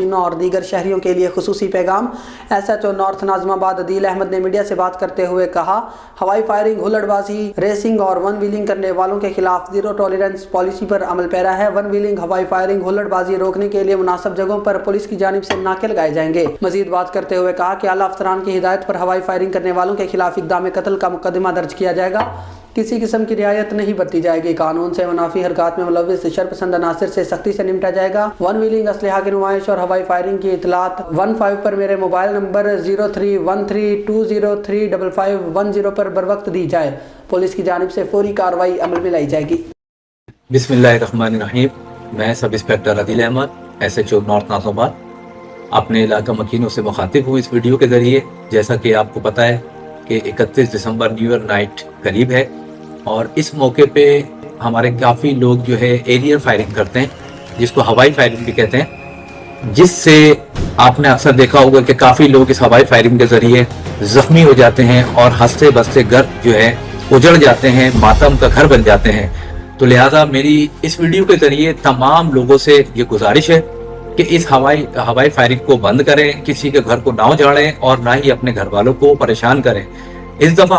मुआजिनों और दीगर शहरियों के लिए खुसूसी पैगाम। SHO नॉर्थ नाज़िमाबाद अदील अहमद ने मीडिया से बात करते हुए कहा, हवाई फायरिंग, हुल्लड़बाजी, रेसिंग और वन व्हीलिंग करने वालों के खिलाफ जीरो टॉलरेंस पॉलिसी पर अमल पैरा है। वन व्हीलिंग, हवाई फायरिंग, हुल्लड़बाजी रोकने के लिए मुनासिब जगहों पर पुलिस की जानिब से नाके लगाए जाएंगे। मजीद बात करते हुए कहा कि आला अफसरान की हिदायत पर हवाई फायरिंग करने वालों के खिलाफ इक़दाम कत्ल का मुकदमा दर्ज किया जाएगा। किसी किस्म की रियायत नहीं बरती जाएगी। कानून से मुनाफी हरकत में मुलव्विस शरपसंद अनासिर से सख्ती से निपटा जाएगा। वन व्हीलिंग, असलहा की नुमाइश और हवाई फायरिंग की इतलात 15 पर मेरे मोबाइल नंबर 0313203551 पर बर वक्त दी जाए। पुलिस की जानिब से फौरी कार्रवाई अमल में लाई जाएगी। बिस्मिल्लाहिर्रहमानिर्रहीम। मैं sub inspector Adeel Ahmed, SHO north Nazimabad, अपने इलाका मकीनों से मुखातिब हूँ इस वीडियो के ज़रिए। जैसा कि आपको पता है कि 31 दिसंबर न्यू ईयर नाइट करीब है और इस मौके पे हमारे काफ़ी लोग जो है एरियल फायरिंग करते हैं, जिसको हवाई फायरिंग भी कहते हैं, जिससे आपने अक्सर देखा होगा कि काफ़ी लोग इस हवाई फायरिंग के ज़रिए ज़ख्मी हो जाते हैं और हंसते बसते घर जो है उजड़ जाते हैं, मातम का घर बन जाते हैं। तो लिहाजा मेरी इस वीडियो के ज़रिए तमाम लोगों से ये गुजारिश है कि इस हवाई फायरिंग को बंद करें, किसी के घर को ना उजाड़ें और ना ही अपने घर वालों को परेशान करें। इस दफ़ा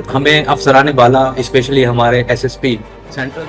हमें अफसरान बाला, स्पेशली हमारे SSP सेंट्रल